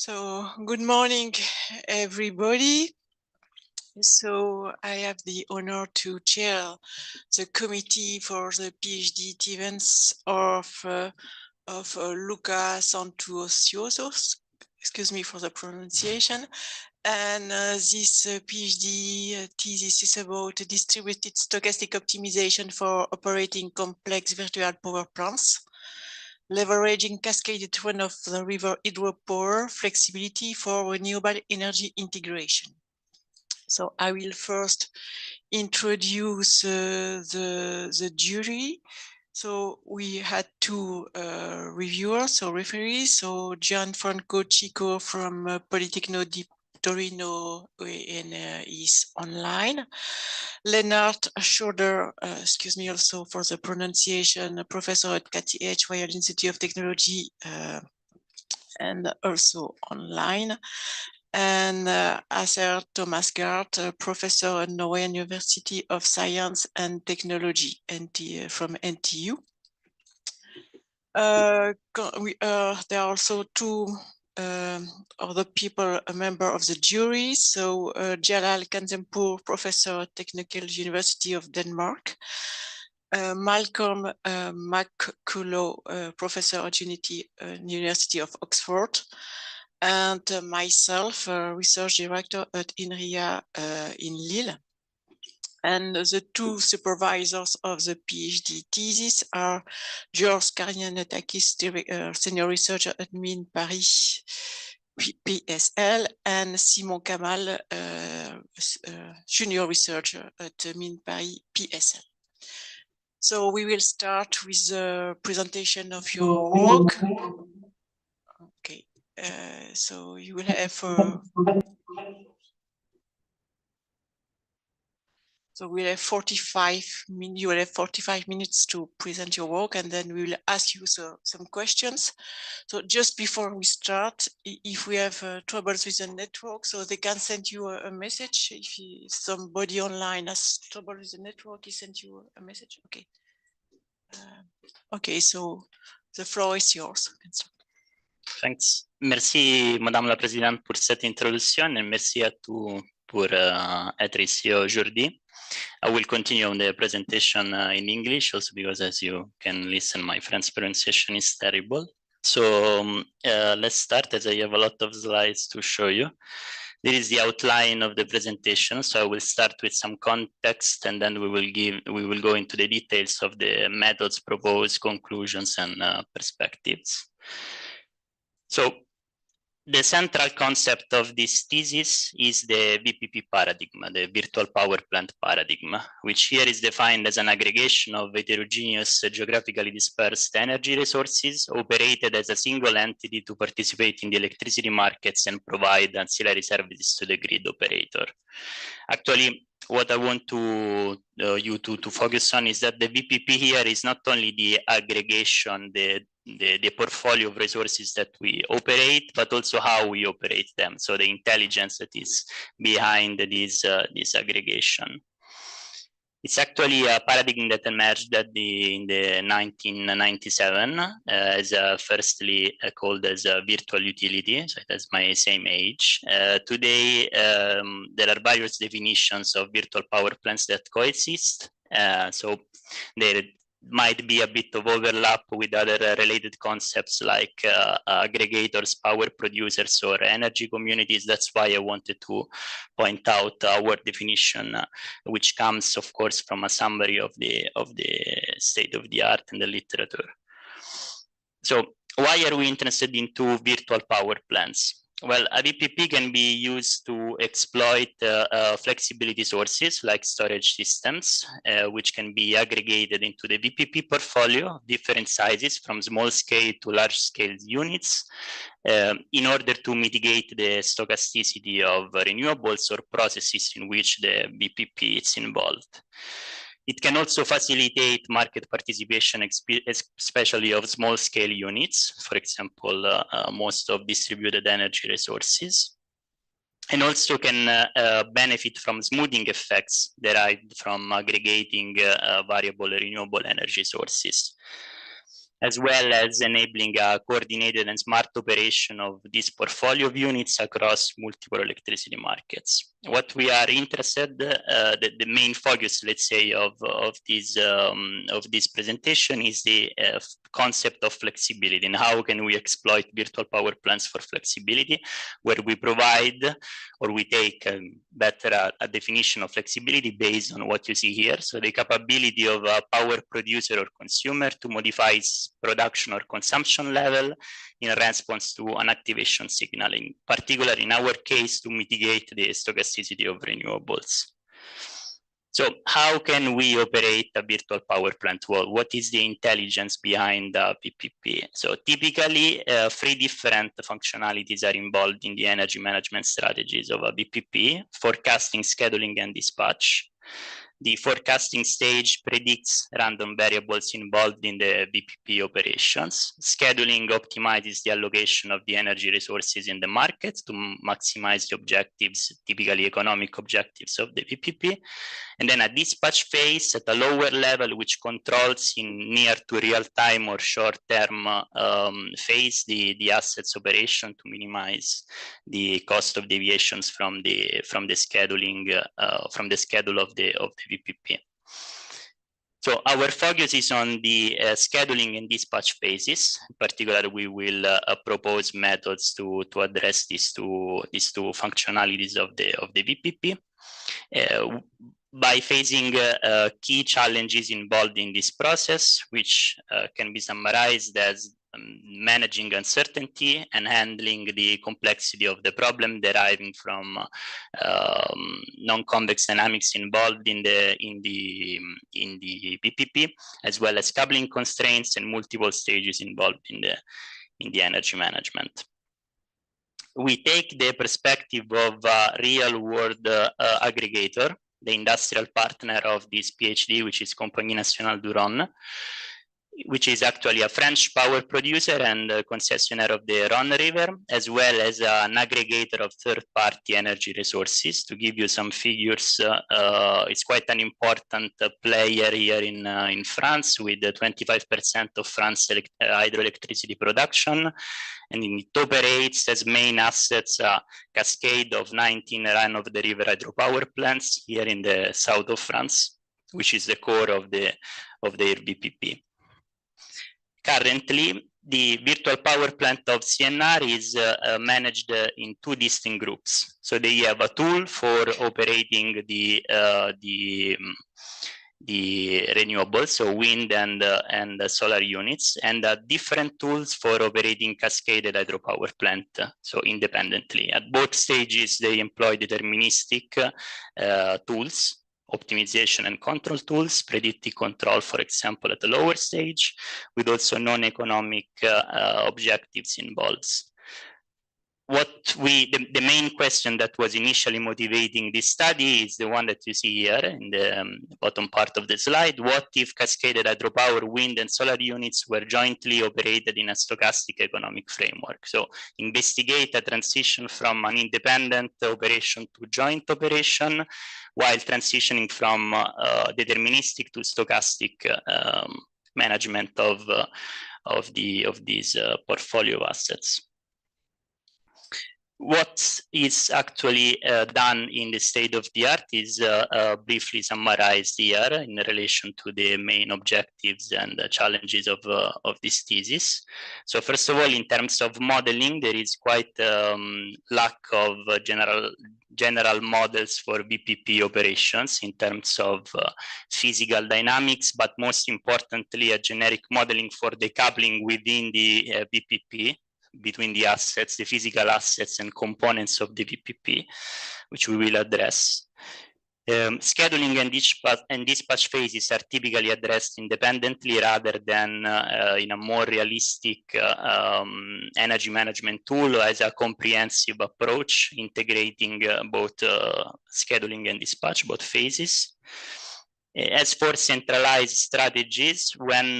So, good morning, everybody. So, I have the honor to chair the committee for the PhD events of Luca Santosuosso. Excuse me for the pronunciation. And this PhD thesis is about distributed stochastic optimization for operating complex virtual power plants, leveraging cascaded run-of-the-river hydropower flexibility for renewable energy integration. So I will first introduce the jury. So we had two reviewers, so referees. So Gianfranco Chico from Politecno di Torino is online. Lennart Schroeder, excuse me also for the pronunciation, professor at KTH Royal Institute of Technology, and also online. And Acer Thomas Gart, professor at Norwegian University of Science and Technology from NTU. There are also two other people, a member of the jury. So Jalal Kanzempour, professor at Technical University of Denmark. Malcolm McCullough, professor at University of Oxford. And myself, research director at INRIA in Lille. And the two supervisors of the PhD thesis are George Karianatakis, senior researcher at Mines Paris PSL, and Simon Kamal, junior researcher at Mines Paris PSL. So we will start with the presentation of your work. Okay, so you will have So we'll have 45 minutes. You will have 45 minutes to present your work, and then we will ask you some questions. So just before we start, if we have troubles with the network, so they can send you a message. If somebody online has trouble with the network, he sent you a message. Okay. Okay. So the floor is yours. Thanks. Merci, Madame la Présidente, pour cette introduction, et merci à tous pour être ici aujourd'hui. I will continue on the presentation in English, also because, as you can listen, my French pronunciation is terrible. So let's start, as I have a lot of slides to show you. This is the outline of the presentation. So I will start with some context, and then we will go into the details of the methods proposed, conclusions, and perspectives. So the central concept of this thesis is the VPP paradigm, the virtual power plant paradigm, which here is defined as an aggregation of heterogeneous geographically dispersed energy resources operated as a single entity to participate in the electricity markets and provide ancillary services to the grid operator. Actually, what I want you to focus on is that the VPP here is not only the aggregation, the portfolio of resources that we operate, but also how we operate them. So the intelligence that is behind this aggregation. It's actually a paradigm that emerged in the 1997 as firstly called as a virtual utility. So it has my same age. Today, there are various definitions of virtual power plants that coexist. So there might be a bit of overlap with other related concepts like aggregators, power producers, or energy communities. That's why I wanted to point out our definition, which comes, of course, from a summary of the state of the art and the literature. So why are we interested into virtual power plants? Well, a VPP can be used to exploit flexibility sources like storage systems, which can be aggregated into the VPP portfolio of different sizes from small scale to large scale units in order to mitigate the stochasticity of renewables or processes in which the VPP is involved. It can also facilitate market participation, especially of small scale units, for example, most of distributed energy resources, and also can benefit from smoothing effects derived from aggregating variable renewable energy sources. as well as enabling a coordinated and smart operation of this portfolio of units across multiple electricity markets. What we are interested, the main focus, let's say, of this presentation is the concept of flexibility and how can we exploit virtual power plants for flexibility, where we provide or we take better a definition of flexibility based on what you see here. So the capability of a power producer or consumer to modify its production or consumption level in response to an activation signaling, particularly in our case to mitigate the stochasticity of renewables. So how can we operate a virtual power plant? Well, what is the intelligence behind the VPP? So typically, 3 different functionalities are involved in the energy management strategies of a VPP: forecasting, scheduling, and dispatch. The forecasting stage predicts random variables involved in the VPP operations. Scheduling optimizes the allocation of the energy resources in the market to maximize the objectives, typically economic objectives of the VPP. And then a dispatch phase at a lower level, which controls in near to real time or short term phase the assets operation to minimize the cost of deviations from the scheduling from the schedule of the VPP. So our focus is on the scheduling and dispatch phases. In particular, we will propose methods to address these two functionalities of the VPP. By facing key challenges involved in this process, which can be summarized as managing uncertainty and handling the complexity of the problem deriving from non-convex dynamics involved in the VPP, as well as coupling constraints and multiple stages involved in the energy management. We take the perspective of a real-world aggregator, the industrial partner of this PhD, which is Compagnie Nationale du Rhône, which is actually a French power producer and concessionaire of the Rhône River, as well as an aggregator of third-party energy resources. To give you some figures, it's quite an important player here in France, with 25% of France's hydroelectricity production. And it operates as main assets a cascade of 19 run-of-the-river hydropower plants here in the south of France, which is the core of their VPP. Currently, the virtual power plant of CNR is managed in 2 distinct groups. So they have a tool for operating the renewables, so wind and solar units, and different tools for operating cascaded hydropower plant, so independently. At both stages, they employ deterministic tools, optimization and control tools, predictive control, for example, at the lower stage, with also non-economic objectives involved. The main question that was initially motivating this study is the one that you see here in the bottom part of the slide. What if cascaded hydropower, wind and solar units were jointly operated in a stochastic economic framework? So investigate a transition from an independent operation to joint operation, while transitioning from deterministic to stochastic management of these portfolio assets. What is actually done in the state of the art is briefly summarized here in relation to the main objectives and the challenges of this thesis. So first of all, in terms of modeling, there is quite lack of general models for VPP operations in terms of physical dynamics, but most importantly, a generic modeling for decoupling within the VPP, between the assets, the physical assets and components of the VPP, which we will address. Scheduling and dispatch phases are typically addressed independently rather than in a more realistic energy management tool as a comprehensive approach, integrating both scheduling and dispatch, both phases. As for centralized strategies, when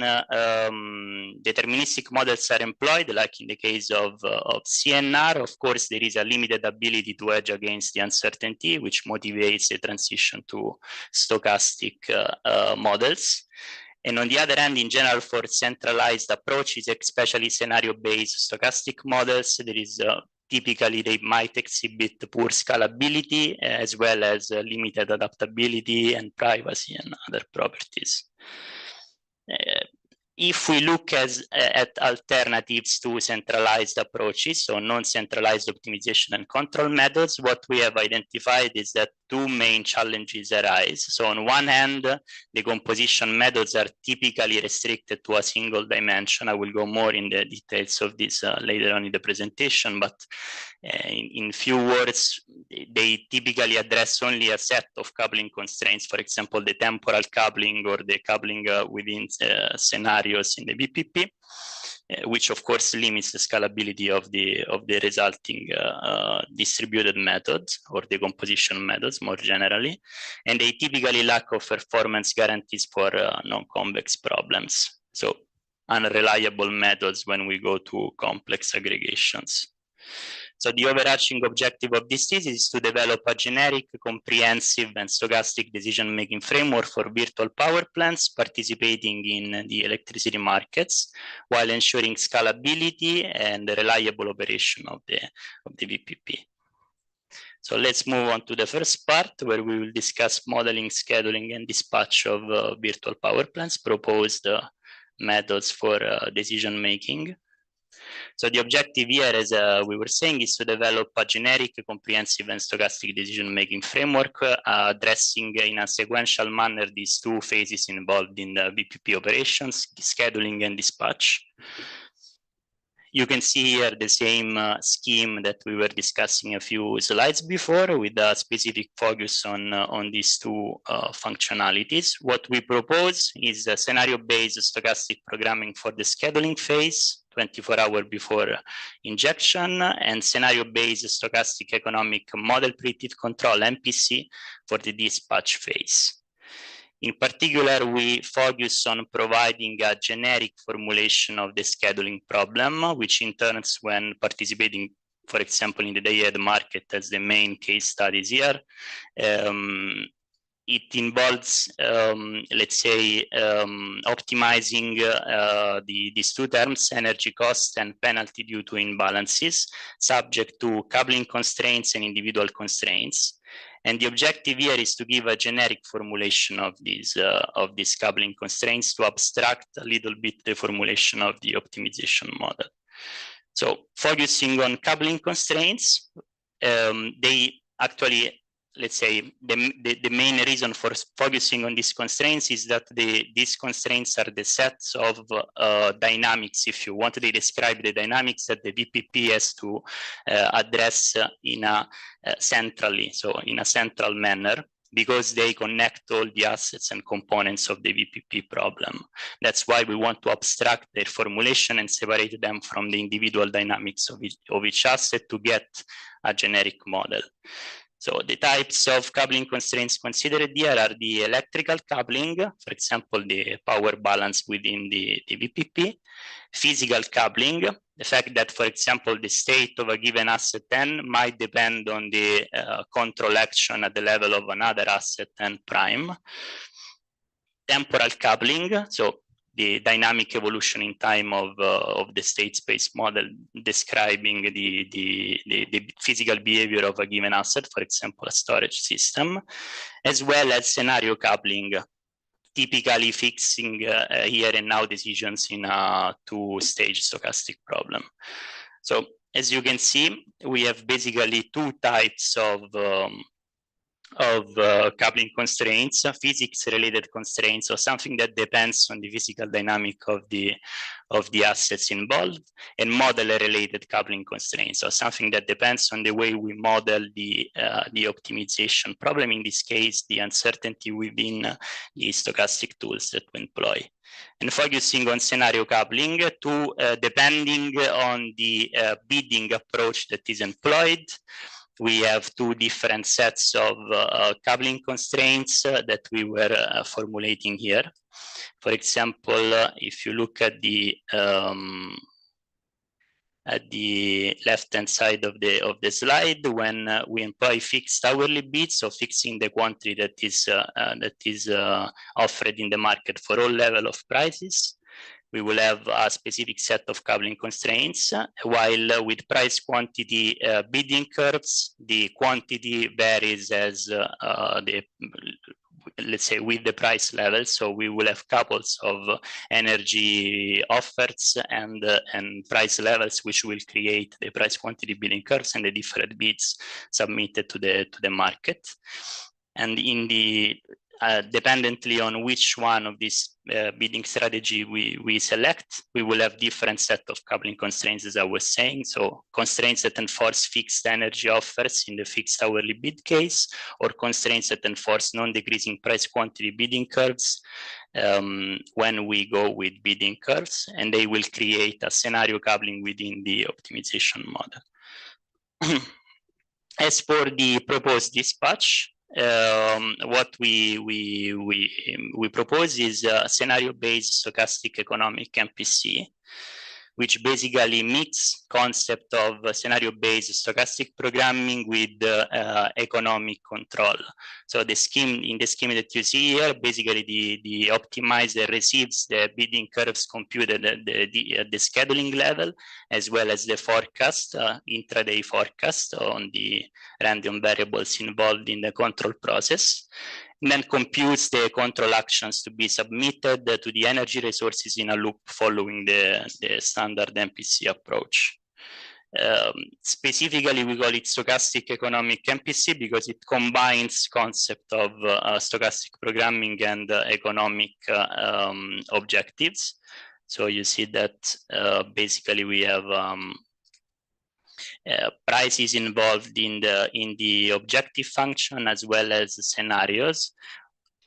deterministic models are employed, like in the case of CNR, of course, there is a limited ability to hedge against the uncertainty, which motivates the transition to stochastic models. And on the other hand, in general, for centralized approaches, especially scenario-based stochastic models, there is typically they might exhibit poor scalability as well as limited adaptability and privacy and other properties. If we look at alternatives to centralized approaches, so non-centralized optimization and control methods, what we have identified is that two main challenges arise. So on one hand, the composition methods are typically restricted to a single dimension. I will go more in the details of this later on in the presentation, but in few words, they typically address only a set of coupling constraints, for example, the temporal coupling or the coupling within scenarios in the VPP, which of course limits the scalability of the resulting distributed methods or the composition methods more generally. And they typically lack of performance guarantees for non-convex problems. So unreliable methods when we go to complex aggregations. So the overarching objective of this thesis is to develop a generic, comprehensive, and stochastic decision-making framework for virtual power plants participating in the electricity markets, while ensuring scalability and the reliable operation of the VPP. So let's move on to the first part, where we will discuss modeling, scheduling, and dispatch of virtual power plants, proposed methods for decision-making. So the objective here, as we were saying, is to develop a generic, comprehensive, and stochastic decision-making framework, addressing in a sequential manner these two phases involved in the VPP operations, scheduling and dispatch. You can see here the same scheme that we were discussing a few slides before, with a specific focus on these two functionalities. What we propose is a scenario-based stochastic programming for the scheduling phase, 24 hours before injection, and scenario-based stochastic economic model predictive control, MPC, for the dispatch phase. In particular, we focus on providing a generic formulation of the scheduling problem, which in turns, when participating, for example, in the day-ahead market as the main case studies here, it involves, let's say, optimizing these two terms, energy cost and penalty due to imbalances, subject to coupling constraints and individual constraints. And the objective here is to give a generic formulation of these coupling constraints to abstract a little bit the formulation of the optimization model. So focusing on coupling constraints, they actually, let's say, the main reason for focusing on these constraints is that these constraints are the sets of dynamics, if you want. They describe the dynamics that the VPP has to address in a centrally, so in a central manner, because they connect all the assets and components of the VPP problem. That's why we want to abstract their formulation and separate them from the individual dynamics of each asset to get a generic model. So the types of coupling constraints considered here are the electrical coupling, for example, the power balance within the VPP, physical coupling, the fact that, for example, the state of a given asset N might depend on the control action at the level of another asset N prime, temporal coupling, so the dynamic evolution in time of the state space model describing the physical behavior of a given asset, for example, a storage system, as well as scenario coupling, typically fixing here and now decisions in a two-stage stochastic problem. So as you can see, we have basically two types of coupling constraints, physics-related constraints, so something that depends on the physical dynamic of the assets involved, and model-related coupling constraints, so something that depends on the way we model the optimization problem, in this case, the uncertainty within the stochastic tools that we employ. And focusing on scenario coupling, depending on the bidding approach that is employed, we have two different sets of coupling constraints that we were formulating here. For example, if you look at the at the left-hand side of the slide, when we employ fixed hourly bids, so fixing the quantity that is offered in the market for all level of prices, we will have a specific set of coupling constraints, while with price quantity bidding curves, the quantity varies as let's say with the price level. So we will have couples of energy offers and price levels, which will create the price quantity bidding curves and the different bids submitted to the market. And in the dependently on which one of these bidding strategy we select, we will have different set of coupling constraints, as I was saying. So constraints that enforce fixed energy offers in the fixed hourly bid case, or constraints that enforce non-decreasing price quantity bidding curves when we go with bidding curves, and they will create a scenario coupling within the optimization model. As for the proposed dispatch, what we propose is a scenario-based stochastic economic MPC, which basically mix concept of scenario-based stochastic programming with economic control. So the scheme, in the scheme that you see here, basically the optimizer receives the bidding curves computed at the scheduling level, as well as the forecast, intraday forecast on the random variables involved in the control process, and then computes the control actions to be submitted to the energy resources in a loop following the standard MPC approach. Specifically, we call it stochastic economic MPC because it combines concept of stochastic programming and economic objectives. So you see that basically we have prices involved in the objective function, as well as scenarios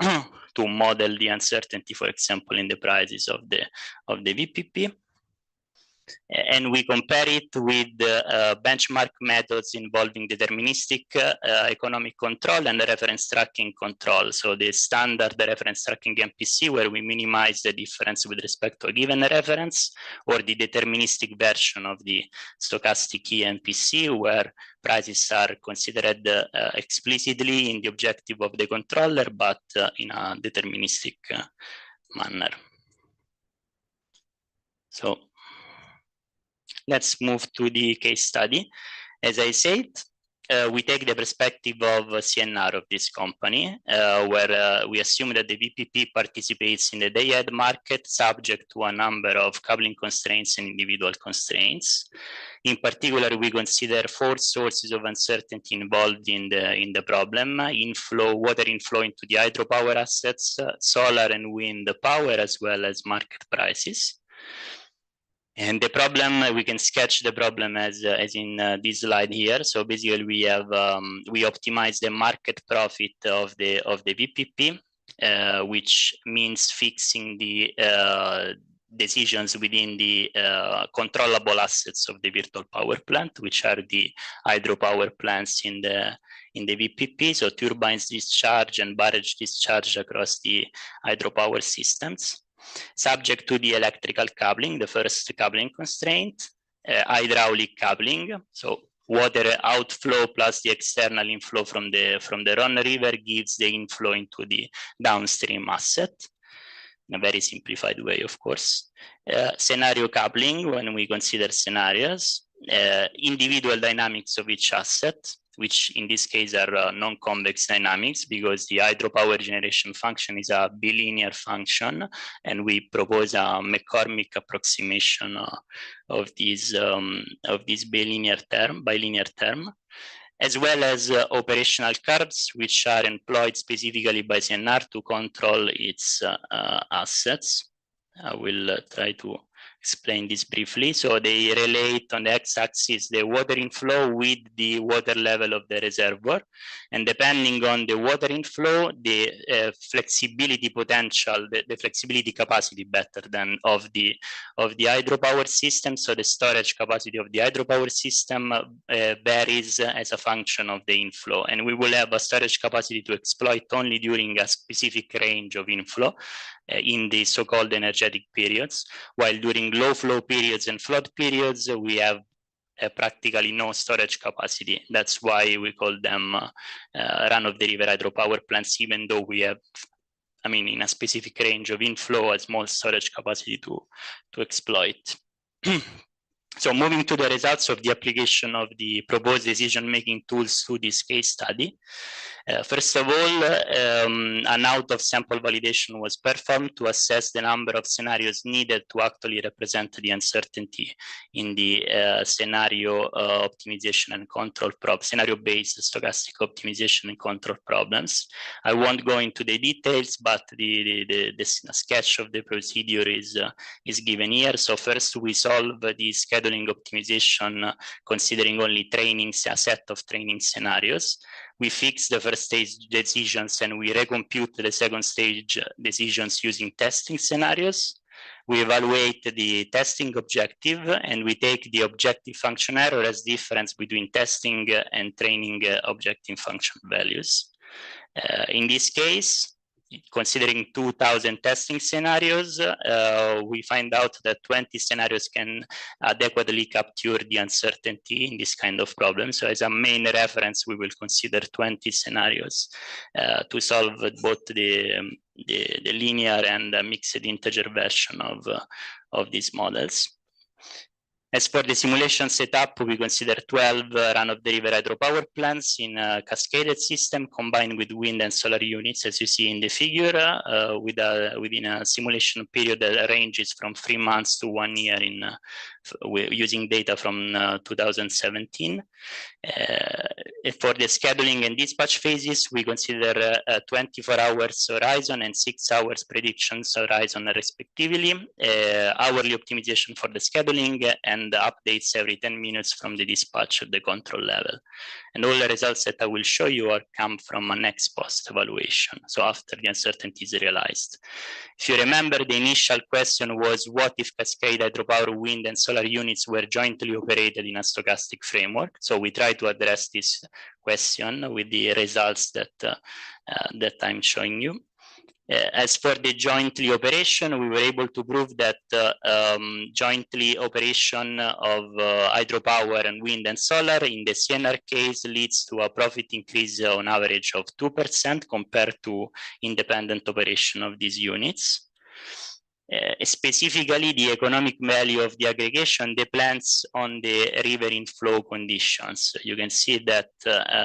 to model the uncertainty, for example, in the prices of the VPP. And we compare it with benchmark methods involving deterministic economic control and reference tracking control. So the standard reference tracking MPC, where we minimize the difference with respect to a given reference, or the deterministic version of the stochastic MPC, where prices are considered explicitly in the objective of the controller, but in a deterministic manner. So let's move to the case study. As I said, we take the perspective of CNR of this company, where we assume that the VPP participates in the day-ahead market subject to a number of coupling constraints and individual constraints. In particular, we consider 4 sources of uncertainty involved in the problem: inflow, water inflow into the hydropower assets, solar and wind power, as well as market prices. And the problem, we can sketch the problem as in this slide here. So basically, we have we optimize the market profit of the VPP, which means fixing the decisions within the controllable assets of the virtual power plant, which are the hydropower plants in the VPP. So turbines discharge and barrage discharge across the hydropower systems. Subject to the electrical coupling, the first coupling constraint, hydraulic coupling, so water outflow plus the external inflow from the Rhone River gives the inflow into the downstream asset, in a very simplified way, of course. Scenario coupling, when we consider scenarios, individual dynamics of each asset, which in this case are non-convex dynamics, because the hydropower generation function is a bilinear function, and we propose a McCormick approximation of this bilinear term, as well as operational curves, which are employed specifically by CNR to control its assets. I will try to explain this briefly. So they relate on the x-axis the water inflow with the water level of the reservoir, and depending on the water inflow, the flexibility potential, the flexibility capacity better than of the hydropower system. So the storage capacity of the hydropower system varies as a function of the inflow, and we will have a storage capacity to exploit only during a specific range of inflow in the so-called energetic periods, while during low flow periods and flood periods, we have practically no storage capacity. That's why we call them run-of-the-river hydropower plants, even though we have, I mean, in a specific range of inflow, a small storage capacity to exploit. So moving to the results of the application of the proposed decision-making tools to this case study. First of all, an out-of-sample validation was performed to assess the number of scenarios needed to actually represent the uncertainty in the scenario optimization and control scenario-based stochastic optimization and control problems. I won't go into the details, but the sketch of the procedure is given here. So first we solve the scheduling optimization considering only a set of training scenarios. We fix the first stage decisions and we recompute the second stage decisions using testing scenarios. We evaluate the testing objective and we take the objective function error as difference between testing and training objective function values. In this case, considering 2,000 testing scenarios, we find out that 20 scenarios can adequately capture the uncertainty in this kind of problem. So as a main reference, we will consider 20 scenarios to solve both the linear and mixed integer version of these models. As for the simulation setup, we consider 12 run-of-the-river hydropower plants in a cascaded system combined with wind and solar units, as you see in the figure, within a simulation period that ranges from 3 months to 1 year using data from 2017. For the scheduling and dispatch phases, we consider 24 hours horizon and 6 hours predictions horizon respectively, hourly optimization for the scheduling, and updates every 10 minutes from the dispatch at the control level. And all the results that I will show you come from an ex post evaluation, so after the uncertainty is realized. If you remember, the initial question was, what if cascade hydropower, wind, and solar units were jointly operated in a stochastic framework? So we try to address this question with the results that I'm showing you. As for the jointly operation, we were able to prove that jointly operation of hydropower and wind and solar in the CNR case leads to a profit increase on average of 2% compared to independent operation of these units. Specifically, the economic value of the aggregation depends on the river inflow conditions. You can see that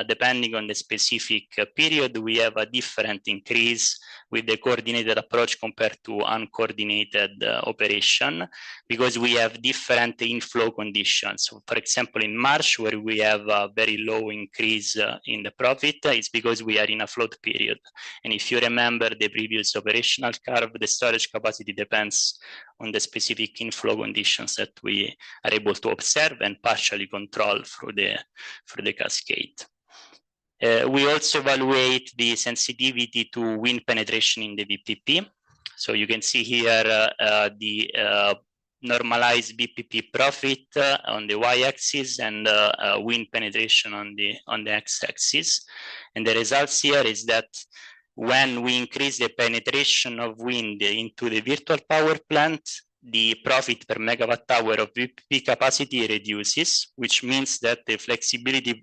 depending on the specific period, we have a different increase with the coordinated approach compared to uncoordinated operation, because we have different inflow conditions. So for example, in March, where we have a very low increase in the profit, it's because we are in a flood period. And if you remember the previous operational curve, the storage capacity depends on the specific inflow conditions that we are able to observe and partially control through the cascade. We also evaluate the sensitivity to wind penetration in the VPP. So you can see here the normalized VPP profit on the y-axis and wind penetration on the x-axis. And the results here is that when we increase the penetration of wind into the virtual power plant, the profit per megawatt hour of VPP capacity reduces, which means that the flexibility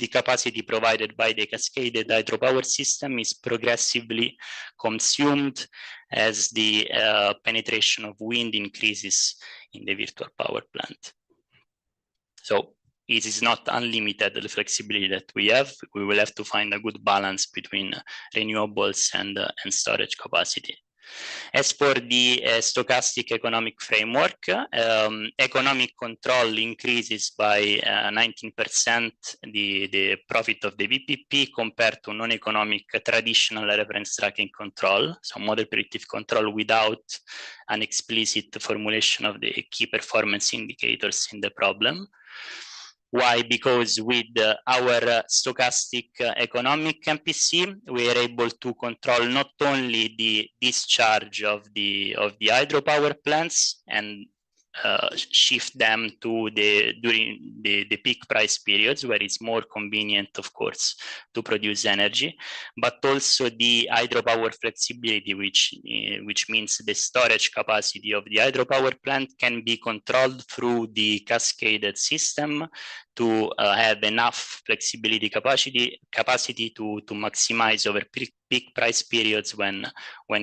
capacity provided by the cascaded hydropower system is progressively consumed as the penetration of wind increases in the virtual power plant. So it is not unlimited, the flexibility that we have. We will have to find a good balance between renewables and storage capacity. As for the stochastic economic framework, economic control increases by 19% the profit of the VPP compared to non-economic traditional reference tracking control, so model predictive control without an explicit formulation of the key performance indicators in the problem. Why? Because with our stochastic economic MPC, we are able to control not only the discharge of the hydropower plants and shift them to during the peak price periods, where it's more convenient, of course, to produce energy, but also the hydropower flexibility, which means the storage capacity of the hydropower plant can be controlled through the cascaded system to have enough flexibility capacity to maximize over peak price periods when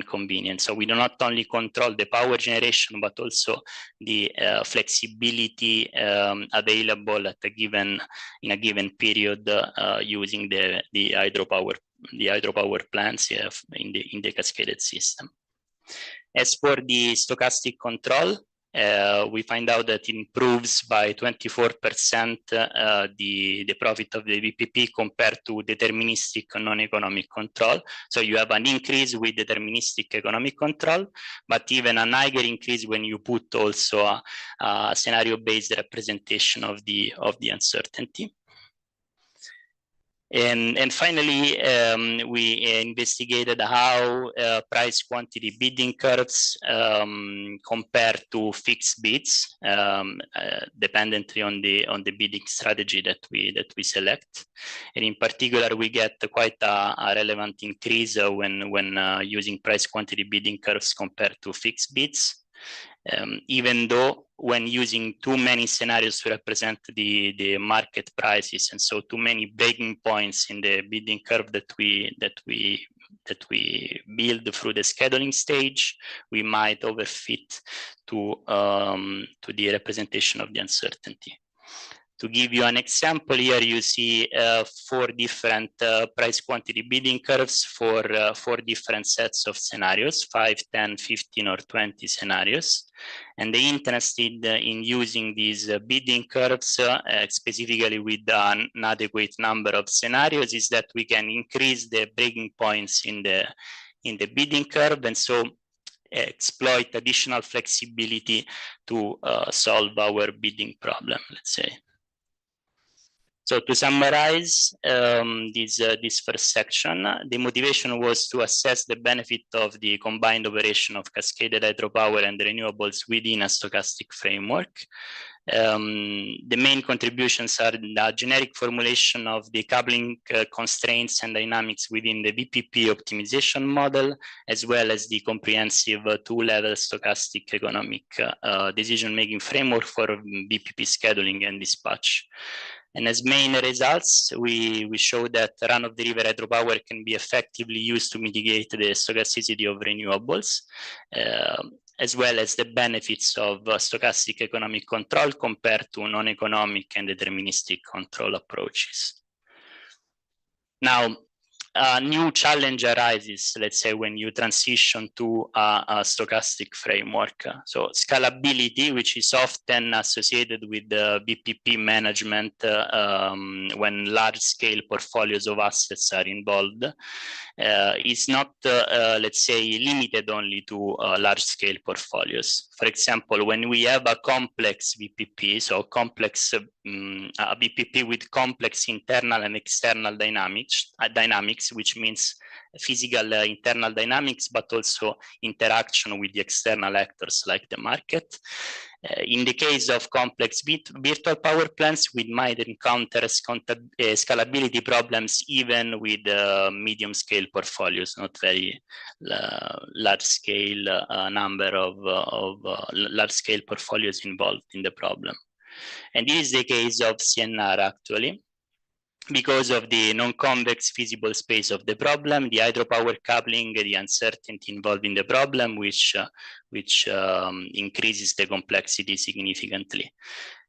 convenient. So we do not only control the power generation, but also the flexibility available at in a given period using the hydropower plants in the cascaded system. As for the stochastic control, we find out that it improves by 24% the profit of the VPP compared to deterministic non-economic control. So you have an increase with deterministic economic control, but even a higher increase when you put also a scenario-based representation of the uncertainty. And finally, we investigated how price quantity bidding curves compare to fixed bids, dependently on the bidding strategy that we select. And in particular, we get quite a relevant increase when using price quantity bidding curves compared to fixed bids. Even though when using too many scenarios to represent the market prices, and so too many breaking points in the bidding curve that we build through the scheduling stage, we might overfit to the representation of the uncertainty. To give you an example, here you see 4 different price quantity bidding curves for 4 different sets of scenarios, 5, 10, 15, or 20 scenarios. And the interested in using these bidding curves, specifically with an adequate number of scenarios, is that we can increase the breaking points in the bidding curve, and so exploit additional flexibility to solve our bidding problem, let's say. So to summarize this first section, the motivation was to assess the benefit of the combined operation of cascaded hydropower and renewables within a stochastic framework. The main contributions are the generic formulation of the coupling constraints and dynamics within the VPP optimization model, as well as the comprehensive 2-level stochastic economic decision-making framework for VPP scheduling and dispatch. And as main results, we show that run-of-the-river hydropower can be effectively used to mitigate the stochasticity of renewables, as well as the benefits of stochastic economic control compared to non-economic and deterministic control approaches. Now, a new challenge arises, let's say, when you transition to a stochastic framework. So scalability, which is often associated with the BPP management when large-scale portfolios of assets are involved, is not, let's say, limited only to large-scale portfolics. For example, when we have a complex VPP, so complex a VPP with complex internal and external dynamics, which means physical internal dynamics, but also interaction with the external actors like the market. In the case of complex virtual power plants, we might encounter scalability problems even with medium-scale portfolios, not very large-scale number of large-scale portfolios involved in the problem. And this is the case of CNR actually. Because of the non-convex feasible space of the problem, the hydropower coupling, the uncertainty involved in the problem, which increases the complexity significantly.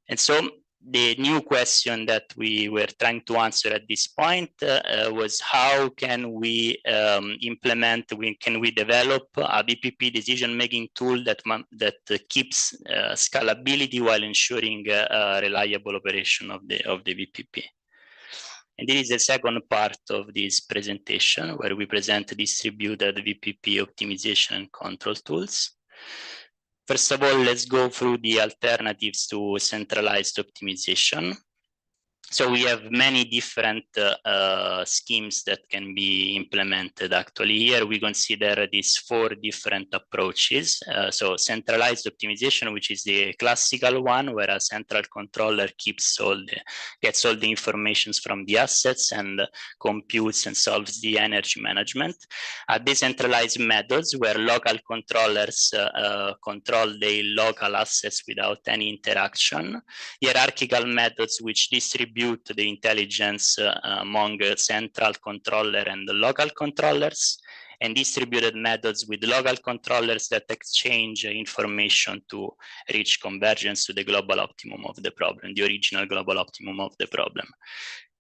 And so the new question that we were trying to answer at this point was how can we can we develop a VPP decision-making tool that keeps scalability while ensuring reliable operation of the VPP. And this is the second part of this presentation, where we present distributed VPP optimization and control tools. First of all, let's go through the alternatives to centralized optimization. So we have many different schemes that can be implemented. Actually, here we consider these 4 different approaches. So centralized optimization, which is the classical one, where a central controller gets all the information from the assets and computes and solves the energy management. Decentralized methods, where local controllers control the local assets without any interaction. Hierarchical methods, which distribute the intelligence among central controller and the local controllers, and distributed methods with local controllers that exchange information to reach convergence to the global optimum of the problem, the original global optimum of the problem.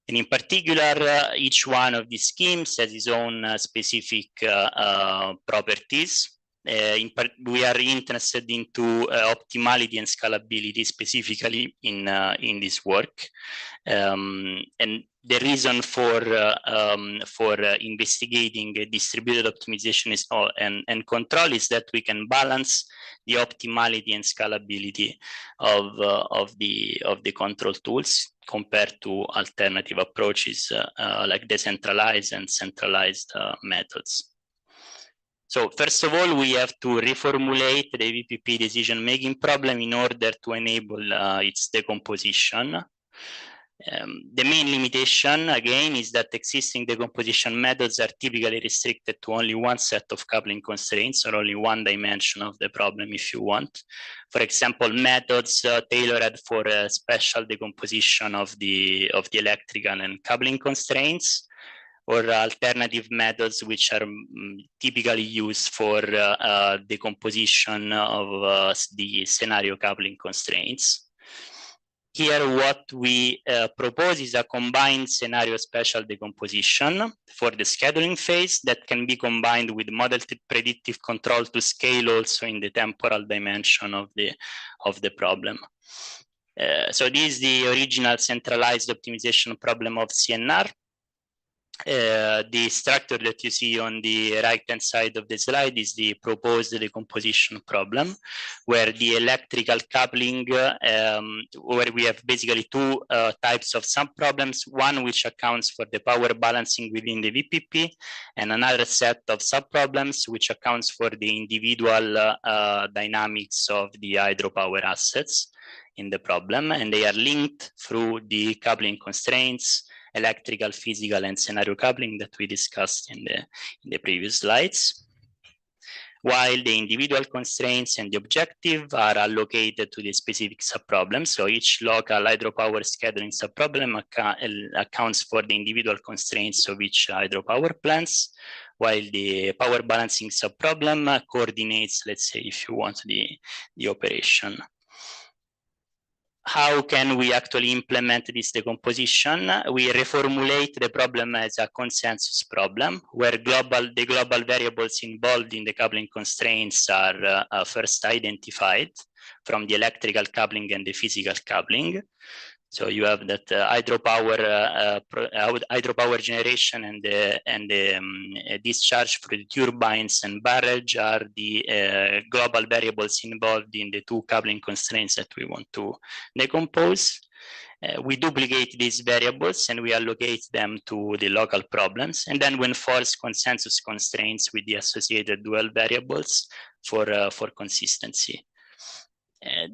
And in particular, each one of these schemes has its own specific properties. We are interested into optimality and scalability specifically in this work. And the reason for investigating distributed optimization is and control is that we can balance the optimality and scalability of the control tools compared to alternative approaches like decentralized and centralized methods. So first of all, we have to reformulate the VPP decision-making problem in order to enable its decomposition. The main limitation, again, is that existing decomposition methods are typically restricted to only one set of coupling constraints or only one dimension of the problem if you want. For example, methods tailored for a special decomposition of the electrical and coupling constraints, or alternative methods which are typically used for decomposition of the scenario coupling constraints. Here, what we propose is a combined scenario spatial decomposition for the scheduling phase that can be combined with modeled predictive control to scale also in the temporal dimension of the problem. So this is the original centralized optimization problem of CNR. The structure that you see on the right-hand side of the slide is the proposed decomposition problem, where the electrical coupling, where we have basically 2 types of sub-problems, one which accounts for the power balancing within the VPP, and another set of sub-problems which accounts for the individual dynamics of the hydropower assets in the problem, and they are linked through the coupling constraints, electrical, physical, and scenario coupling that we discussed in the previous slides. While the individual constraints and the objective are allocated to the specific subproblem. So each local hydropower scheduling subproblem accounts for the individual constraints of each hydropower plants, while the power balancing subproblem coordinates, let's say, if you want, the operation. How can we actually implement this decomposition? We reformulate the problem as a consensus problem, where the global variables involved in the coupling constraints are first identified from the electrical coupling and the physical coupling. So you have that hydropower generation and the discharge for the turbines and barrage are the global variables involved in the 2 coupling constraints that we want to decompose. We duplicate these variables and we allocate them to the local problems, and then we enforce consensus constraints with the associated dual variables for consistency.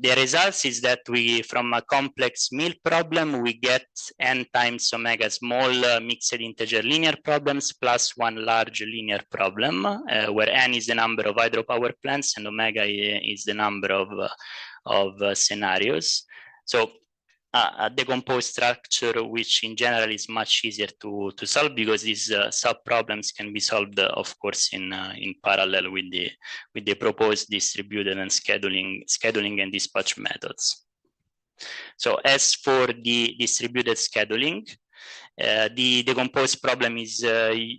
The results is that we, from a complex mill problem, we get n times omega small mixed integer linear problems plus 1 large linear problem, where n is the number of hydropower plants and omega is the number of scenarios. So a decomposed structure, which in general is much easier to solve because these sub-problems can be solved, of course, in parallel with the proposed distributed and scheduling and dispatch methods. So as for the distributed scheduling, the decomposed problem is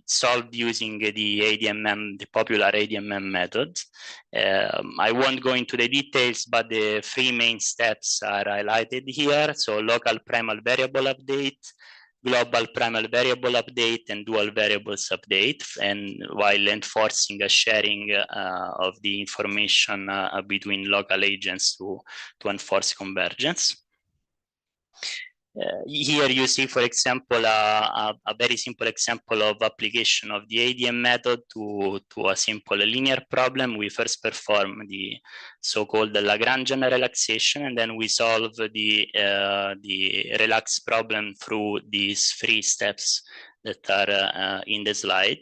solved using the ADMM, the popular ADMM method. I won't go into the details, but the 3 main steps are highlighted here. So local primal variable update, global primal variable update, and dual variables update, and while enforcing a sharing of the information between local agents to enforce convergence. Here you see, for example, a very simple example of application of the ADM method to a simple linear problem. We first perform the so-called Lagrangian relaxation, and then we solve the relax problem through these 3 steps that are in the slide.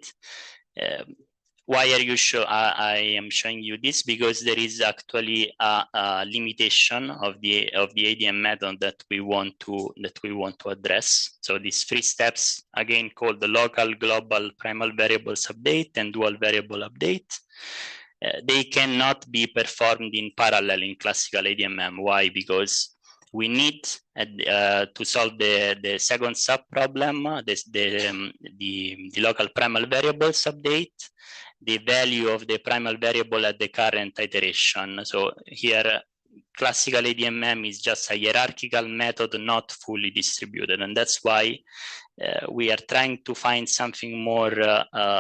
Why are you I am showing you this? Because there is actually a limitation of the ADM method that we want to address. So these 3 steps, again called the local, global, primal variables update and dual variable update, they cannot be performed in parallel in classical ADMM. Why? Because we need to solve the second sub-problem, the local primal variables update, the value of the primal variable at the current iteration. So here, classical ADMM is just a hierarchical method, not fully distributed. And that's why we are trying to find something more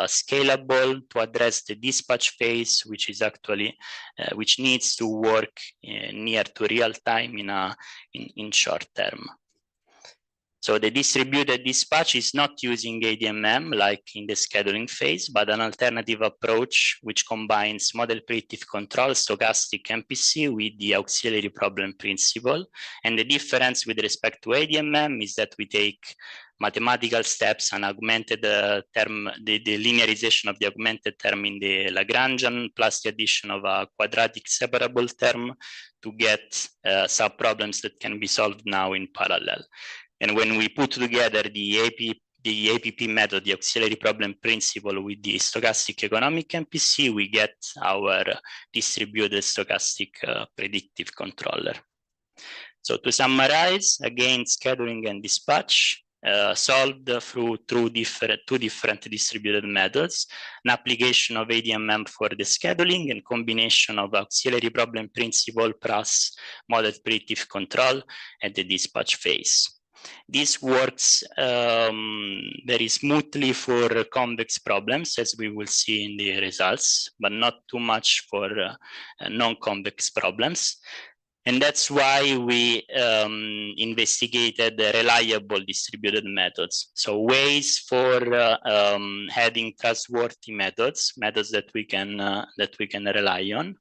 scalable to address the dispatch phase, which is actually, which needs to work near to real time in short term. So the distributed dispatch is not using ADMM like in the scheduling phase, but an alternative approach which combines model predictive control, stochastic MPC with the auxiliary problem principle. And the difference with respect to ADMM is that we take mathematical steps and augmented term, the linearization of the augmented term in the Lagrangian plus the addition of a quadratic separable term to get sub-problems that can be solved now in parallel. And when we put together the APP method, the auxiliary problem principle, with the stochastic economic MPC, we get our distributed stochastic predictive controller. So to summarize, again, scheduling and dispatch solved through two different distributed methods, an application of ADMM for the scheduling and combination of auxiliary problem principle plus model predictive control at the dispatch phase. This works very smoothly for convex problems, as we will see in the results, but not too much for non-convex problems. And that's why we investigated the reliable distributed methods. So ways for having trustworthy methods that we can rely on.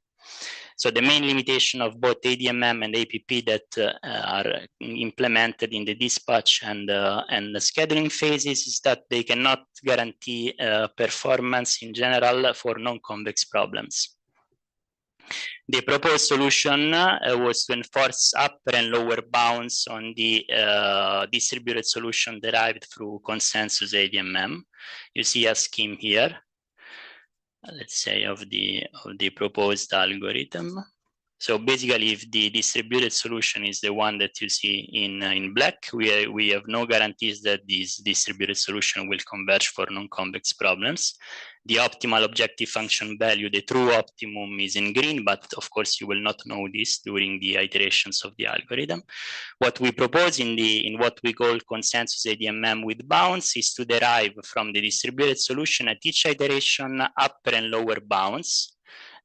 So the main limitation of both ADMM and APP that are implemented in the dispatch and the scheduling phases is that they cannot guarantee performance in general for non-convex problems. The proposed solution was to enforce upper and lower bounds on the distributed solution derived through consensus ADMM. You see a scheme here, let's say, of the proposed algorithm. So basically, if the distributed solution is the one that you see in black, we have no guarantees that this distributed solution will converge for non-convex problems. The optimal objective function value, the true optimum, is in green, but of course you will not know this during the iterations of the algorithm. What we propose in what we call consensus ADMM with bounds is to derive from the distributed solution at each iteration upper and lower bounds,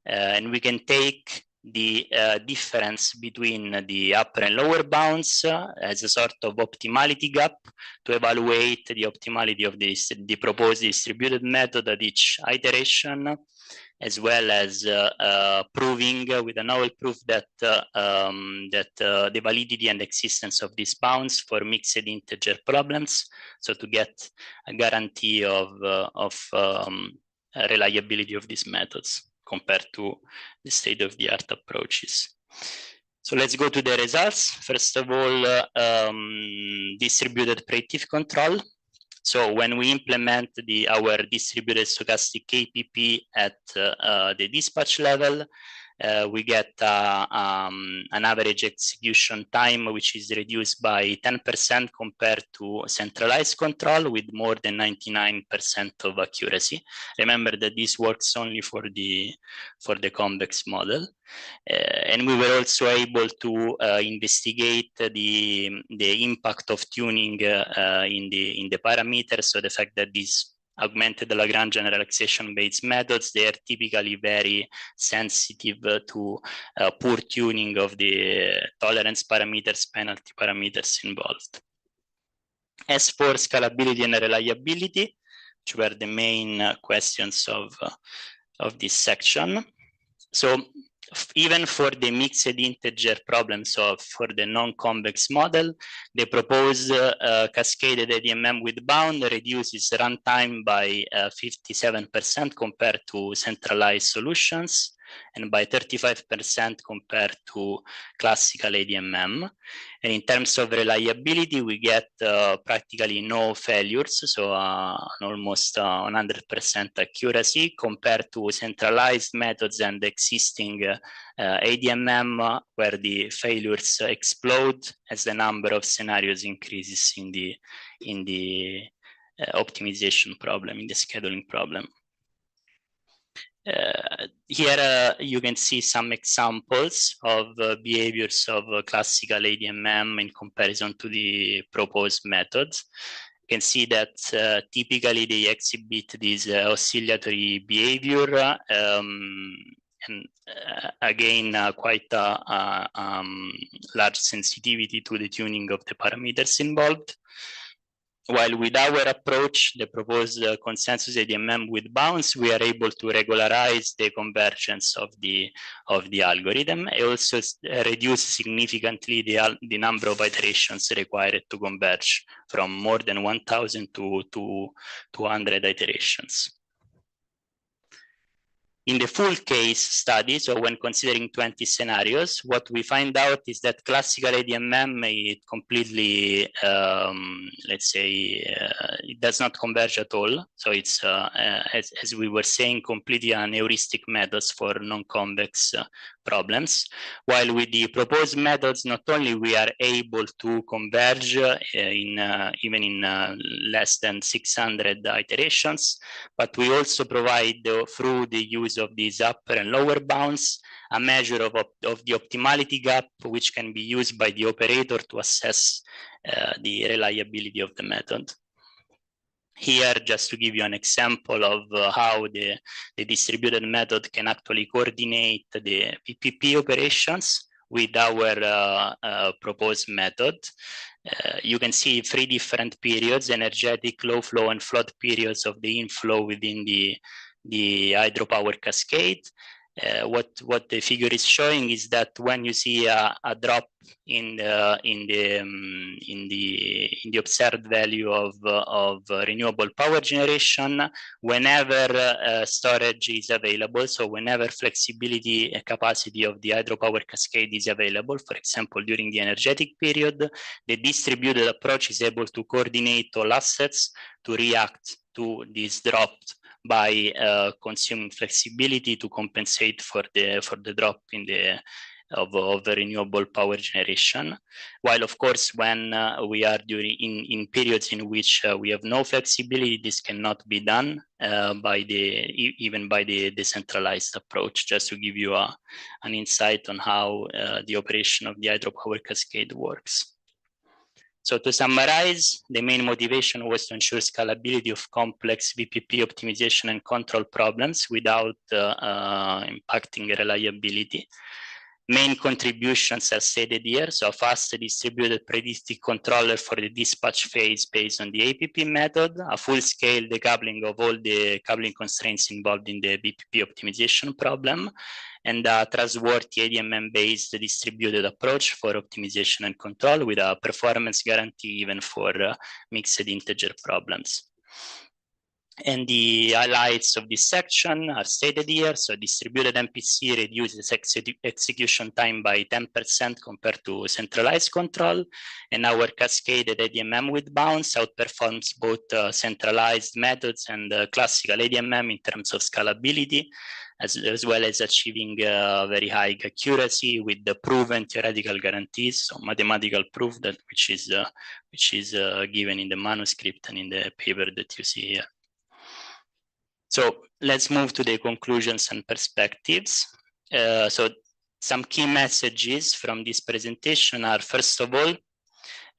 and we can take the difference between the upper and lower bounds as a sort of optimality gap to evaluate the optimality of the proposed distributed method at each iteration, as well as proving with a novel proof that the validity and existence of these bounds for mixed integer problems, so to get a guarantee of reliability of these methods compared to the state-of-the-art approaches. So let's go to the results. First of all, distributed predictive control. So when we implement our distributed stochastic APP at the dispatch level, we get an average execution time which is reduced by 10% compared to centralized control with more than 99% of accuracy. Remember that this works only for the convex model. And we were also able to investigate the impact of tuning in the parameters. So the fact that these augmented Lagrangian relaxation-based methods, they are typically very sensitive to poor tuning of the tolerance parameters, penalty parameters involved. As for scalability and reliability, which were the main questions of this section. So even for the mixed integer problem, so for the non-convex model, the proposed cascaded ADMM with bound reduces runtime by 57% compared to centralized solutions, and by 35% compared to classical ADMM. And in terms of reliability, we get practically no failures, so almost 100% accuracy compared to centralized methods and existing ADMM, where the failures explode as the number of scenarios increases in the optimization problem, in the scheduling problem. Here you can see some examples of behaviors of classical ADMM in comparison to the proposed methods. You can see that typically they exhibit this oscillatory behavior, and again quite large sensitivity to the tuning of the parameters involved. While with our approach, the proposed consensus ADMM with bounds, we are able to regularize the convergence of the algorithm. It also reduces significantly the number of iterations required to converge from more than 1,000 to 200 iterations. In the full case study, so when considering 20 scenarios, what we find out is that classical ADMM it completely, let's say, it does not converge at all. So it's, as we were saying, completely an heuristic methods for non-convex problems. While with the proposed methods, not only we are able to converge even in less than 600 iterations, but we also provide through the use of these upper and lower bounds a measure of the optimality gap, which can be used by the operator to assess the reliability of the method. Here, just to give you an example of how the distributed method can actually coordinate the PPP operations with our proposed method. You can see 3 different periods: energetic, low flow, and flood periods of the inflow within the hydropower cascade. What the figure is showing is that when you see a drop in the observed value of renewable power generation, whenever storage is available, so whenever flexibility capacity of the hydropower cascade is available, for example, during the energetic period, the distributed approach is able to coordinate all assets to react to this drop by consuming flexibility to compensate for the drop in the of renewable power generation. While of course, when we are in periods in which we have no flexibility, this cannot be done even by the decentralized approach. Just to give you an insight on how the operation of the hydropower cascade works. So to summarize, the main motivation was to ensure scalability of complex VPP optimization and control problems without impacting reliability. Main contributions are stated here. So a fast distributed predictive controller for the dispatch phase based on the APP method, a full-scale decoupling of all the coupling constraints involved in the VPP optimization problem, and a trustworthy ADMM-based distributed approach for optimization and control with a performance guarantee even for mixed integer problems. And the highlights of this section are stated here. So distributed MPC reduces execution time by 10% compared to centralized control. And our cascaded ADMM with bounds outperforms both centralized methods and classical ADMM in terms of scalability, as well as achieving very high accuracy with the proven theoretical guarantees, so mathematical proof that which is given in the manuscript and in the paper that you see here. So let's move to the conclusions and perspectives. So some key messages from this presentation are, first of all,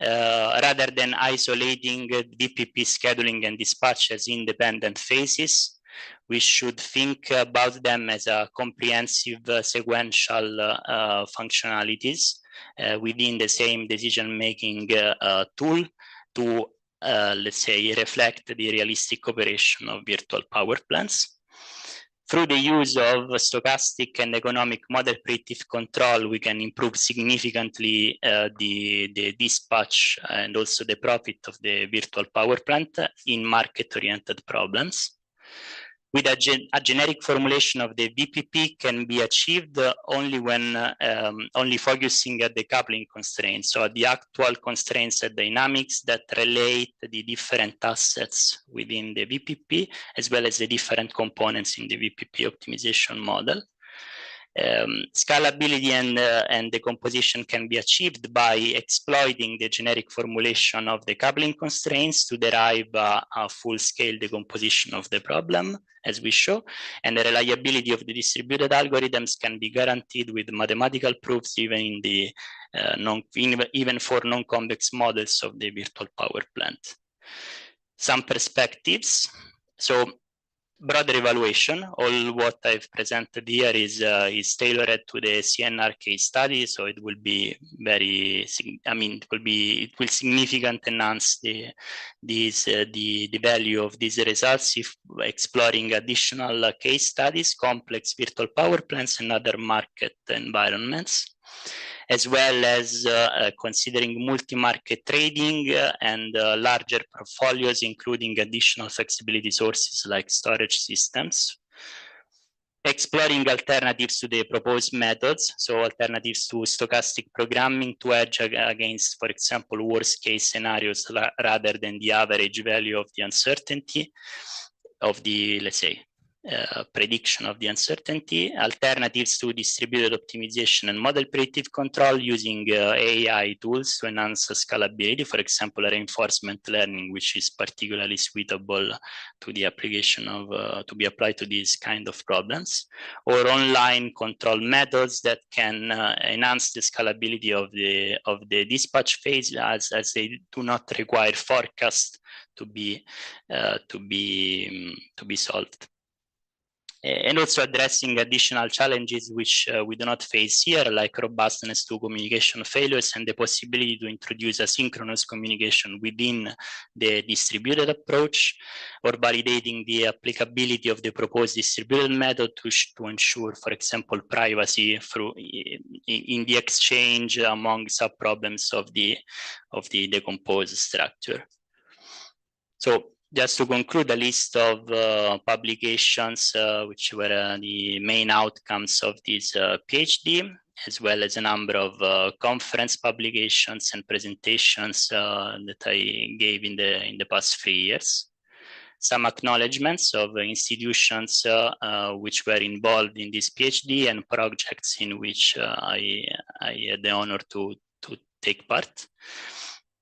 rather than isolating DPP scheduling and dispatch as independent phases, we should think about them as a comprehensive sequential functionalities within the same decision-making tool to let's say, reflect the realistic operation of virtual power plants. Through the use of stochastic and economic model predictive control, we can improve significantly the dispatch and also the profit of the virtual power plant in market-oriented problems. With a generic formulation of the VPP can be achieved only when only focusing at the coupling constraints, so the actual constraints and dynamics that relate the different assets within the VPP, as well as the different components in the VPP optimization model. Scalability and decomposition can be achieved by exploiting the generic formulation of the coupling constraints to derive a full-scale decomposition of the problem, as we show, and the reliability of the distributed algorithms can be guaranteed with mathematical proofs even in the even for non-convex models of the virtual power plant. Some perspectives. So, broader evaluation, all what I've presented here is tailored to the CNR case study, so it will be very, it will significantly enhance the value of these results if exploring additional case studies, complex virtual power plants and other market environments, as well as considering multi-market trading and larger portfolios, including additional flexibility sources like storage systems. Exploring alternatives to the proposed methods, so alternatives to stochastic programming to hedge against, for example, worst case scenarios rather than the average value of the uncertainty of the, let's say, prediction of the uncertainty, alternatives to distributed optimization and model predictive control using AI tools to enhance scalability, for example, reinforcement learning, which is particularly suitable to the application of, to be applied to these kind of problems, or online control methods that can enhance the scalability of the dispatch phase as they do not require forecast to be solved. And also addressing additional challenges which we do not face here, like robustness to communication failures and the possibility to introduce asynchronous communication within the distributed approach, or validating the applicability of the proposed distributed method to ensure, for example, privacy through in the exchange among subproblems of the decomposed structure. So, just to conclude, a list of publications which were the main outcomes of this PhD, as well as a number of conference publications and presentations that I gave in the past 3 years. Some acknowledgements of institutions which were involved in this PhD and projects in which I had the honor to take part.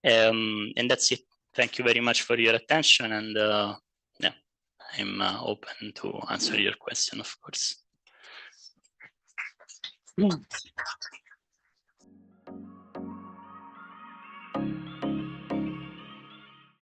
And that's it. Thank you very much for your attention, and yeah, I'm open to answer your question, of course.